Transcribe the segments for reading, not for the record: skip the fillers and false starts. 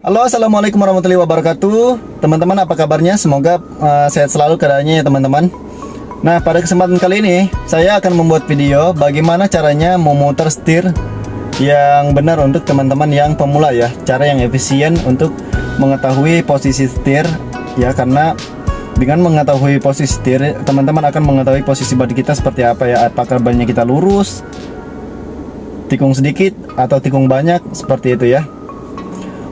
Halo, assalamualaikum warahmatullahi wabarakatuh. Teman-teman, apa kabarnya? Semoga sehat selalu keadaannya ya teman-teman. Nah, pada kesempatan kali ini saya akan membuat video bagaimana caranya memutar setir yang benar untuk teman-teman yang pemula ya. Cara yang efisien untuk mengetahui posisi setir ya, karena dengan mengetahui posisi setir, teman-teman akan mengetahui posisi bodi kita seperti apa ya. Apakah bannya kita lurus, tikung sedikit, atau tikung banyak, seperti itu ya.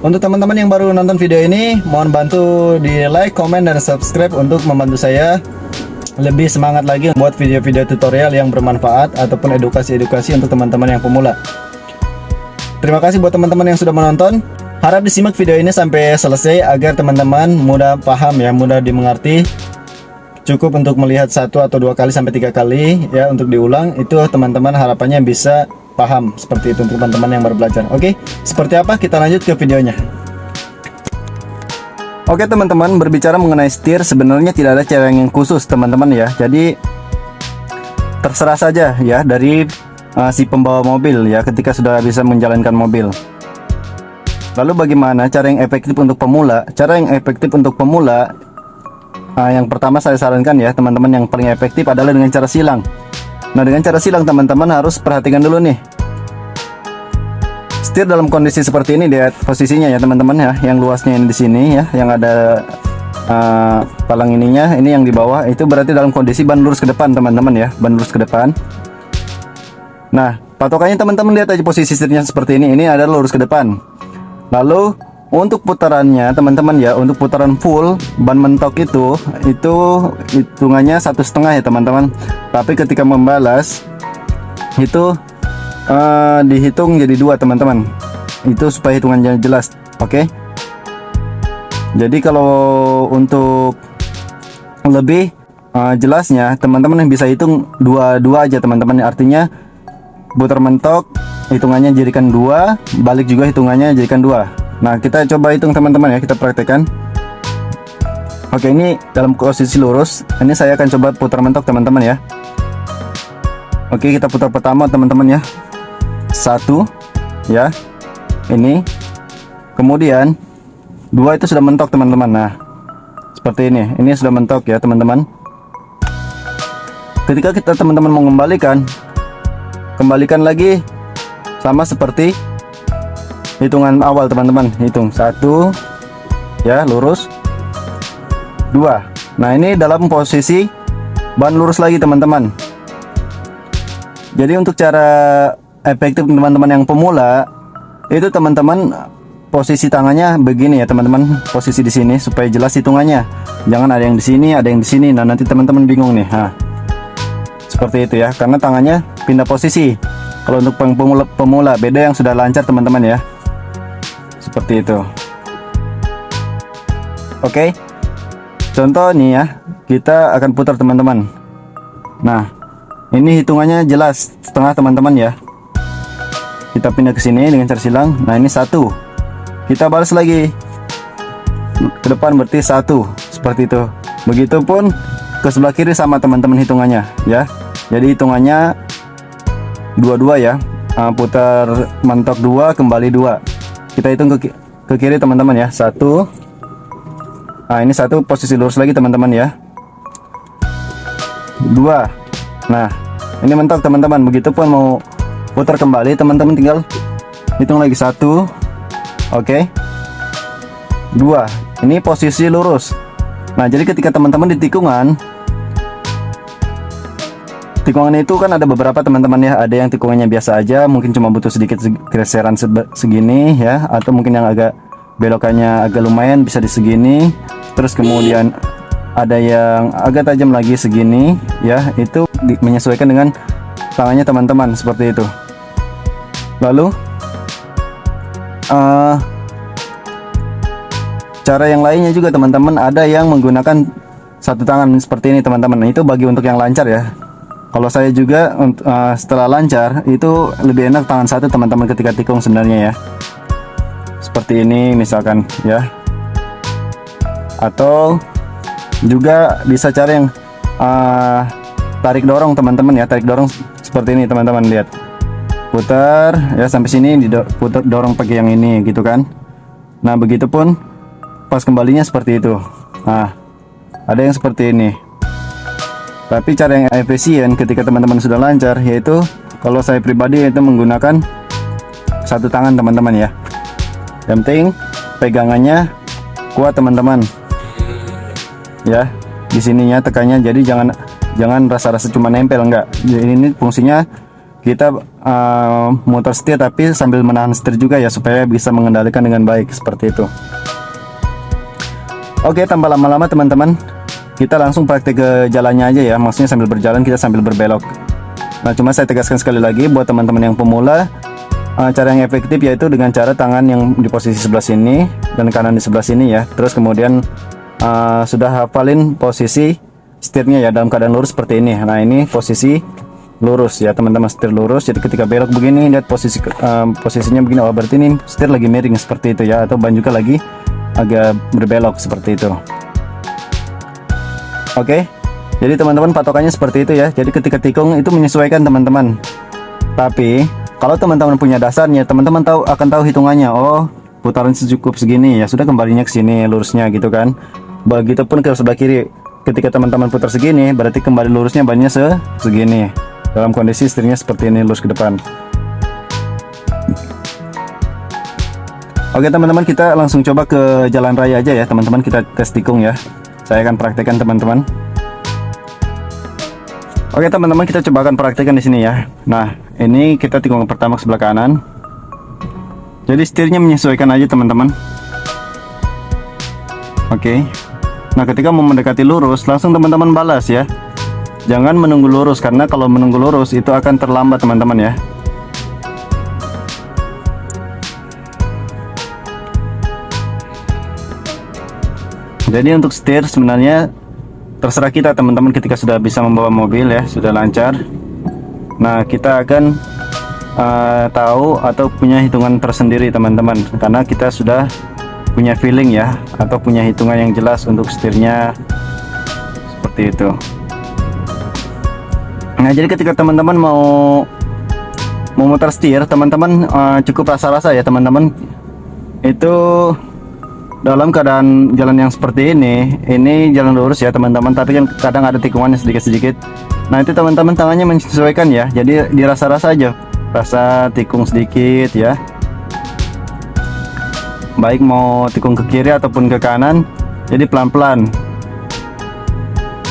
Untuk teman-teman yang baru nonton video ini, mohon bantu di like, komen, dan subscribe untuk membantu saya lebih semangat lagi buat video-video tutorial yang bermanfaat ataupun edukasi-edukasi untuk teman-teman yang pemula. Terima kasih buat teman-teman yang sudah menonton. Harap disimak video ini sampai selesai agar teman-teman mudah paham ya, mudah dimengerti. Cukup untuk melihat 1 atau 2 kali sampai 3 kali ya untuk diulang. Itu teman-teman harapannya bisa paham seperti itu untuk teman-teman yang baru belajar. Oke, seperti apa? Kita lanjut ke videonya. Oke teman-teman, berbicara mengenai setir, sebenarnya tidak ada cara yang khusus teman-teman ya. Jadi terserah saja ya dari si pembawa mobil ya ketika sudah bisa menjalankan mobil. Lalu bagaimana cara yang efektif untuk pemula? Cara yang efektif untuk pemula, yang pertama saya sarankan ya teman-teman, yang paling efektif adalah dengan cara silang. Nah, dengan cara silang teman-teman harus perhatikan dulu nih. Setir dalam kondisi seperti ini, lihat posisinya ya teman-teman ya. Yang luasnya ini di sini ya, yang ada palang ininya, ini yang di bawah, itu berarti dalam kondisi ban lurus ke depan teman-teman ya, ban lurus ke depan. Nah, patokannya teman-teman lihat aja posisi setirnya seperti ini. Ini adalah lurus ke depan. Lalu untuk putarannya teman-teman ya, untuk putaran full ban mentok itu hitungannya 1,5 ya teman-teman. Tapi ketika membalas itu dihitung jadi 2 teman-teman. Itu supaya hitungannya jelas. Oke. Jadi kalau untuk lebih jelasnya teman-teman yang bisa hitung 2 aja teman-teman. Artinya putar mentok hitungannya jadikan 2, balik juga hitungannya jadikan 2. Nah, kita coba hitung teman-teman ya, kita praktekkan. Oke, ini dalam posisi lurus. Ini saya akan coba putar mentok teman-teman ya. Oke, kita putar pertama teman-teman ya. 1 ya. Ini. Kemudian 2 itu sudah mentok teman-teman. Nah, seperti ini. Ini sudah mentok ya teman-teman. Ketika kita teman-teman mau kembalikan lagi sama seperti hitungan awal teman-teman. Hitung 1 ya, lurus. 2. Nah, ini dalam posisi ban lurus lagi teman-teman. Jadi untuk cara efektif teman-teman yang pemula, itu teman-teman posisi tangannya begini ya teman-teman, posisi di sini supaya jelas hitungannya. Jangan ada yang di sini, ada yang di sini. Nah, nanti teman-teman bingung nih. Nah, seperti itu ya, karena tangannya pindah posisi. Kalau untuk pemula beda yang sudah lancar teman-teman ya. Seperti itu. Oke. Contoh nih ya, kita akan putar teman-teman. Nah, ini hitungannya jelas setengah teman-teman ya. Kita pindah ke sini dengan cara silang. Nah, ini 1. Kita balas lagi ke depan, berarti 1. Seperti itu. Begitupun ke sebelah kiri sama teman-teman hitungannya ya. Jadi hitungannya 2 ya. Putar mentok 2, kembali 2. Kita hitung ke kiri teman-teman ya. 1. Nah, ini 1 posisi lurus lagi teman-teman ya. 2. Nah, ini mentok teman-teman. Begitupun mau putar kembali teman-teman, tinggal hitung lagi 1. Oke. 2. Ini posisi lurus. Nah, jadi ketika teman-teman di tikungan itu kan ada beberapa teman-teman ya. Ada yang tikungannya biasa aja, mungkin cuma butuh sedikit geseran segini ya, atau mungkin yang agak belokannya agak lumayan bisa di segini. Terus kemudian ada yang agak tajam lagi segini ya. Itu menyesuaikan dengan tangannya teman-teman seperti itu. Lalu cara yang lainnya juga teman-teman, ada yang menggunakan satu tangan seperti ini teman-teman. Itu bagi untuk yang lancar ya. Kalau saya juga setelah lancar itu lebih enak tangan satu teman-teman ketika tikung sebenarnya ya. Seperti ini misalkan ya. Atau juga bisa cari yang tarik dorong teman-teman ya. Tarik dorong seperti ini teman-teman, lihat. Putar ya sampai sini, putar dorong pakai yang ini gitu kan. Nah begitupun pas kembalinya seperti itu. Nah ada yang seperti ini. Tapi cara yang efisien ketika teman-teman sudah lancar, yaitu kalau saya pribadi yaitu menggunakan satu tangan teman-teman ya. Yang penting pegangannya kuat teman-teman. Ya, di sininya tekannya, jadi jangan rasa-rasa cuma nempel, enggak. Jadi ini fungsinya kita muter setir tapi sambil menahan setir juga ya, supaya bisa mengendalikan dengan baik seperti itu. Oke, tanpa lama-lama teman-teman, kita langsung praktek ke jalannya aja ya. Maksudnya sambil berjalan kita sambil berbelok. Nah cuma saya tegaskan sekali lagi buat teman-teman yang pemula, cara yang efektif yaitu dengan cara tangan yang di posisi sebelah sini dan kanan di sebelah sini ya. Terus kemudian sudah hafalin posisi setirnya ya dalam keadaan lurus seperti ini. Nah ini posisi lurus ya teman-teman, setir lurus. Jadi ketika belok begini, lihat posisinya begini. Oh berarti ini setir lagi miring seperti itu ya, atau ban juga lagi agak berbelok seperti itu. Oke, jadi teman-teman patokannya seperti itu ya. Jadi ketika tikung itu menyesuaikan teman-teman. Tapi kalau teman-teman punya dasarnya, teman-teman akan tahu hitungannya. Oh, putaran cukup segini ya, sudah kembalinya ke sini lurusnya gitu kan. Begitupun ke sebelah kiri. Ketika teman-teman putar segini, berarti kembali lurusnya bannya segini. Dalam kondisi setirnya seperti ini, lurus ke depan. Oke teman-teman, kita langsung coba ke jalan raya aja ya teman-teman. Kita tes tikung ya. Saya akan praktekkan teman-teman. Oke teman-teman, kita coba akan praktekkan di sini ya. Nah ini kita tikung pertama ke sebelah kanan. Jadi setirnya menyesuaikan aja teman-teman. Oke. Nah ketika mau mendekati lurus, langsung teman-teman balas ya. Jangan menunggu lurus, karena kalau menunggu lurus itu akan terlambat teman-teman ya. Jadi untuk setir sebenarnya terserah kita teman-teman, ketika sudah bisa membawa mobil ya, sudah lancar. Nah kita akan tahu atau punya hitungan tersendiri teman-teman, karena kita sudah punya feeling ya, atau punya hitungan yang jelas untuk setirnya seperti itu. Nah jadi ketika teman-teman mau memutar setir, teman-teman cukup rasa-rasa ya teman-teman. Itu dalam keadaan jalan yang seperti ini jalan lurus ya teman-teman, tapi kan kadang ada tikungannya sedikit-sedikit. Nah itu teman-teman tangannya menyesuaikan ya, jadi dirasa-rasa aja, rasa tikung sedikit ya, baik mau tikung ke kiri ataupun ke kanan. Jadi pelan-pelan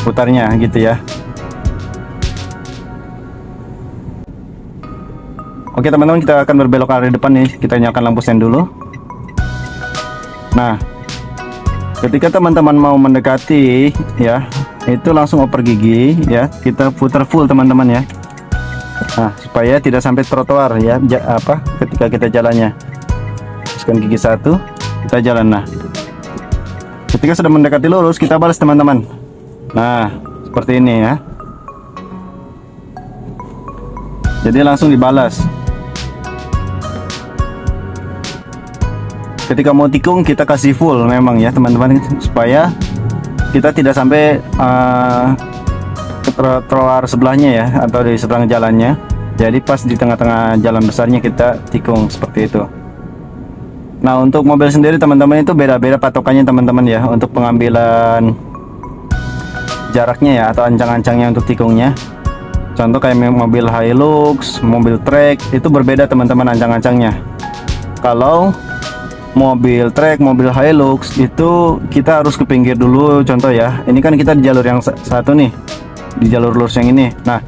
putarnya gitu ya. Oke teman-teman, kita akan berbelok ke arah depan nih. Kita nyalakan lampu sen dulu. Nah ketika teman-teman mau mendekati ya, itu langsung oper gigi ya, kita putar full teman-teman ya. Nah supaya tidak sampai trotoar ya, ketika kita jalannya. Masukkan gigi satu, kita jalan. Nah ketika sudah mendekati lurus, kita balas teman-teman. Nah seperti ini ya, jadi langsung dibalas. Ketika mau tikung kita kasih full memang ya teman-teman, supaya kita tidak sampai ke trotoar sebelahnya ya, atau di seberang jalannya. Jadi pas di tengah-tengah jalan besarnya kita tikung seperti itu. Nah untuk mobil sendiri teman-teman itu beda-beda patokannya teman-teman ya, untuk pengambilan jaraknya ya, atau ancang-ancangnya untuk tikungnya. Contoh kayak mobil Hilux, mobil trek, itu berbeda teman-teman ancang-ancangnya. Kalau mobil trek, mobil Hilux itu kita harus ke pinggir dulu. Contoh ya, ini kan kita di jalur yang satu nih, di jalur lurus yang ini. Nah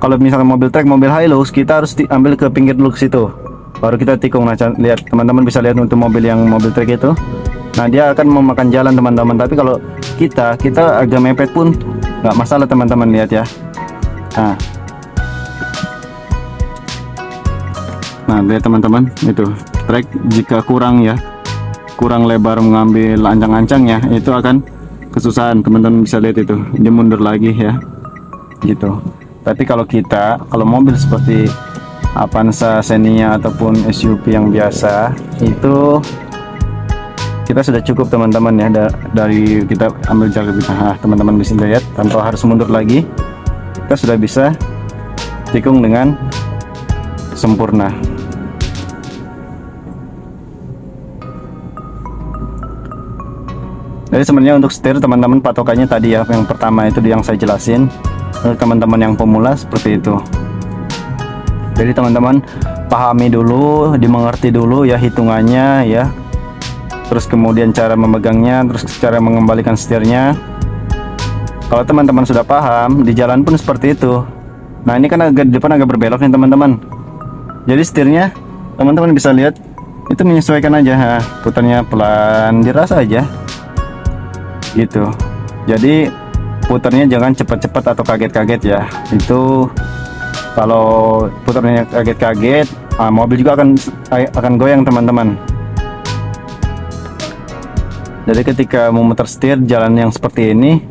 kalau misalnya mobil trek, mobil Hilux, kita harus ambil ke pinggir dulu ke situ, baru kita tikung. Nah lihat teman-teman, bisa lihat untuk mobil trek itu, nah dia akan memakan jalan teman-teman. Tapi kalau kita agak mepet pun nggak masalah teman-teman, lihat ya. Nah lihat teman-teman, itu trek jika kurang lebar mengambil ancang-ancangnya, itu akan kesusahan. Teman-teman bisa lihat itu dia mundur lagi ya gitu. Tapi kalau mobil seperti Avanza, Xenia ataupun SUV yang biasa, itu kita sudah cukup teman-teman ya, dari kita ambil jarak kita. Teman-teman bisa lihat tanpa harus mundur lagi, kita sudah bisa tikung dengan sempurna. Jadi sebenarnya untuk setir teman-teman patokannya tadi ya, yang pertama itu yang saya jelasin. Untuk teman-teman yang pemula seperti itu. Jadi teman-teman pahami dulu, dimengerti dulu ya hitungannya ya. Terus kemudian cara memegangnya, terus cara mengembalikan setirnya. Kalau teman-teman sudah paham, di jalan pun seperti itu. Nah ini kan agak di depan agak berbelok nih teman-teman. Jadi setirnya teman-teman bisa lihat itu menyesuaikan aja, ha, putarnya pelan, dirasa aja gitu. Jadi putarnya jangan cepat-cepat atau kaget-kaget ya. Itu kalau putarnya kaget-kaget, mobil juga akan goyang teman-teman. Jadi ketika memutar setir jalan yang seperti ini,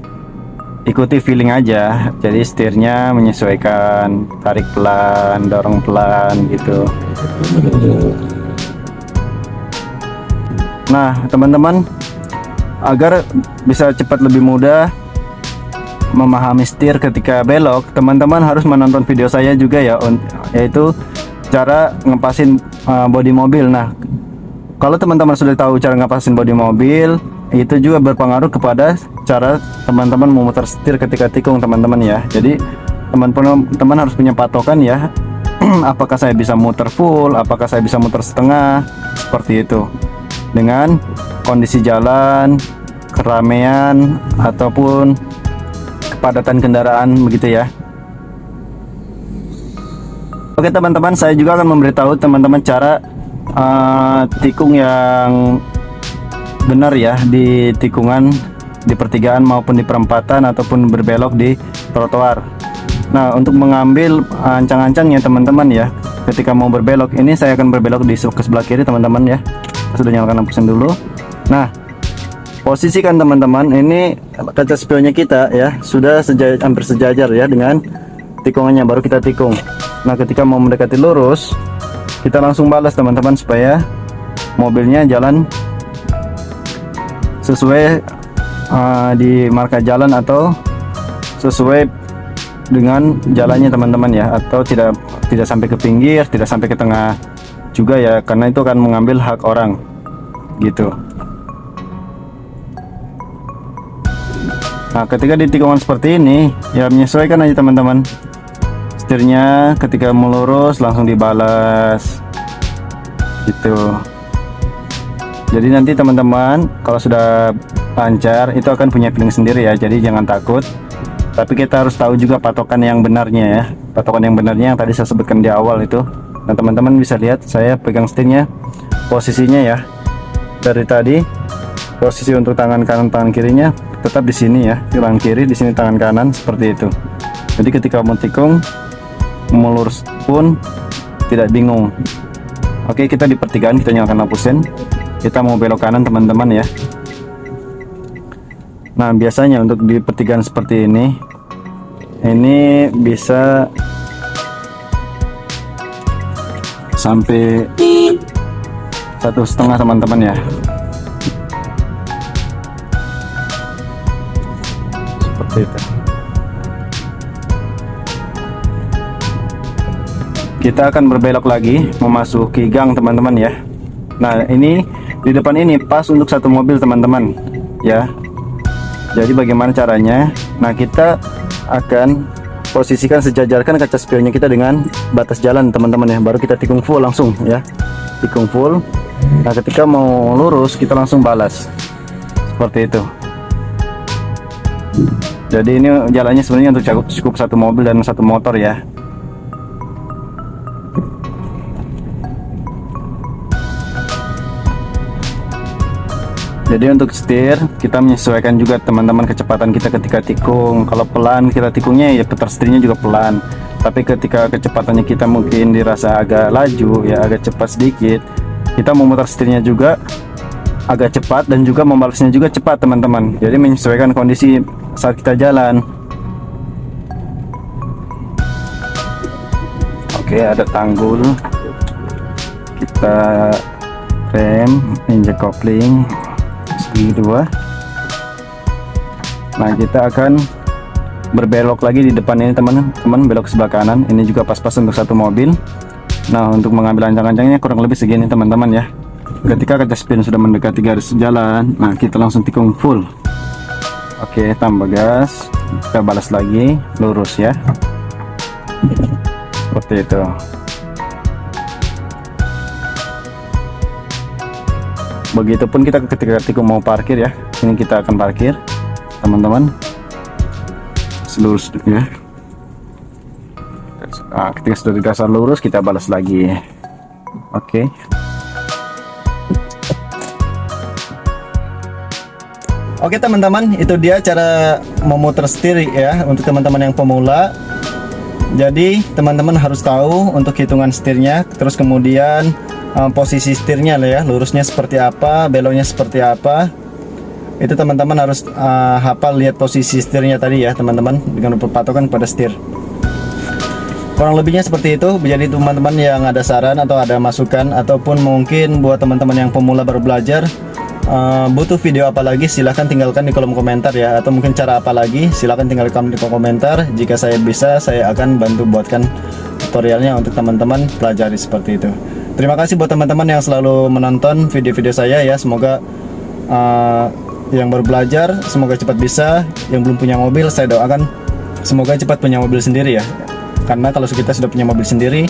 ikuti feeling aja. Jadi setirnya menyesuaikan, tarik pelan, dorong pelan gitu. Nah teman-teman, agar bisa cepat lebih mudah memahami setir ketika belok, teman-teman harus menonton video saya juga ya, yaitu cara ngepasin bodi mobil. Nah kalau teman-teman sudah tahu cara ngepasin bodi mobil, itu juga berpengaruh kepada cara teman-teman memutar setir ketika tikung teman-teman ya. Jadi teman-teman harus punya patokan ya. Apakah saya bisa muter full, apakah saya bisa muter setengah, seperti itu, dengan kondisi jalan, keramaian ataupun kepadatan kendaraan begitu ya. Oke teman-teman, saya juga akan memberitahu teman-teman cara tikung yang benar ya di tikungan, di pertigaan maupun di perempatan ataupun berbelok di trotoar. Nah untuk mengambil ancang-ancangnya teman-teman ya, ketika mau berbelok ini saya akan berbelok di ke sebelah kiri teman-teman ya. Sudah nyalakan lampu sen dulu. Nah posisikan teman-teman, ini kaca spionnya kita ya sudah hampir sejajar ya dengan tikungannya, baru kita tikung. Nah ketika mau mendekati lurus, kita langsung balas teman-teman supaya mobilnya jalan sesuai di marka jalan atau sesuai dengan jalannya teman-teman ya, atau tidak sampai ke pinggir, tidak sampai ke tengah juga ya, karena itu akan mengambil hak orang gitu. Nah ketika di tikungan seperti ini ya menyesuaikan aja teman-teman, setirnya ketika mau lurus langsung dibalas gitu. Jadi nanti teman-teman kalau sudah lancar itu akan punya feeling sendiri ya, jadi jangan takut. Tapi kita harus tahu juga patokan yang benarnya ya, patokan yang benarnya yang tadi saya sebutkan di awal itu. Nah teman-teman bisa lihat saya pegang setirnya, posisinya ya dari tadi, posisi untuk tangan kanan tangan kirinya tetap di sini ya, tangan kiri di sini, tangan kanan seperti itu. Jadi ketika mau tikung mau lurus pun tidak bingung. Oke kita di pertigaan, kita nyalakan lampu sen, kita mau belok kanan teman-teman ya. Nah biasanya untuk di pertigaan seperti ini bisa sampai 1,5 teman-teman ya, seperti itu. Kita akan berbelok lagi memasuki gang teman-teman ya. Nah ini di depan ini pas untuk satu mobil teman-teman ya. Jadi bagaimana caranya? Nah kita akan posisikan, sejajarkan kaca spionnya kita dengan batas jalan teman-teman ya, baru kita tikung full langsung ya, tikung full. Nah ketika mau lurus kita langsung balas seperti itu. Jadi ini jalannya sebenarnya untuk cukup satu mobil dan satu motor ya. Jadi untuk setir kita menyesuaikan juga teman-teman kecepatan kita ketika tikung. Kalau pelan kita tikungnya ya putar setirnya juga pelan. Tapi ketika kecepatannya kita mungkin dirasa agak laju ya, agak cepat sedikit, kita memutar setirnya juga agak cepat dan juga membalasnya juga cepat teman-teman. Jadi menyesuaikan kondisi saat kita jalan. Oke ada tanggul, kita rem, injek kopling segi dua. Nah kita akan berbelok lagi di depan ini teman-teman, belok sebelah kanan. Ini juga pas-pas untuk satu mobil. Nah untuk mengambil ancang-ancangnya kurang lebih segini teman-teman ya. Ketika kaca spion sudah mendekati garis jalan, nah kita langsung tikung full. Oke, tambah gas, kita balas lagi, lurus ya, seperti itu. Begitupun kita ketika tikung mau parkir ya, ini kita akan parkir teman-teman, lurus ya. Nah, ketika sudah dirasa lurus, kita balas lagi. Oke. Oke teman-teman, itu dia cara memutar setir ya untuk teman-teman yang pemula. Jadi teman-teman harus tahu untuk hitungan setirnya, terus kemudian posisi setirnya lah ya, lurusnya seperti apa, beloknya seperti apa. Itu teman-teman harus hafal, lihat posisi setirnya tadi ya teman-teman, dengan berpatokan pada setir. Kurang lebihnya seperti itu. Jadi teman-teman yang ada saran atau ada masukan, ataupun mungkin buat teman-teman yang pemula baru belajar, butuh video apa lagi, silahkan tinggalkan di kolom komentar ya, atau mungkin cara apa lagi, silahkan tinggalkan di kolom komentar. Jika saya bisa, saya akan bantu buatkan tutorialnya untuk teman-teman pelajari seperti itu. Terima kasih buat teman-teman yang selalu menonton video-video saya ya. Semoga yang baru belajar semoga cepat bisa, yang belum punya mobil saya doakan semoga cepat punya mobil sendiri ya. Karena kalau kita sudah punya mobil sendiri,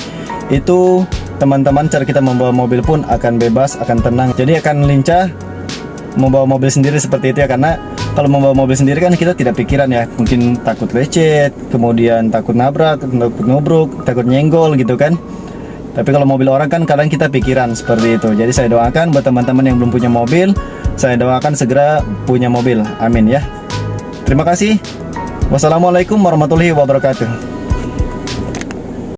itu teman-teman cara kita membawa mobil pun akan bebas, akan tenang, jadi akan lincah membawa mobil sendiri seperti itu ya. Karena kalau membawa mobil sendiri kan kita tidak pikiran ya, mungkin takut lecet, kemudian takut nabrak, takut nubruk, takut nyenggol gitu kan. Tapi kalau mobil orang kan kadang kita pikiran seperti itu. Jadi saya doakan buat teman-teman yang belum punya mobil, saya doakan segera punya mobil, amin ya. Terima kasih. Wassalamualaikum warahmatullahi wabarakatuh.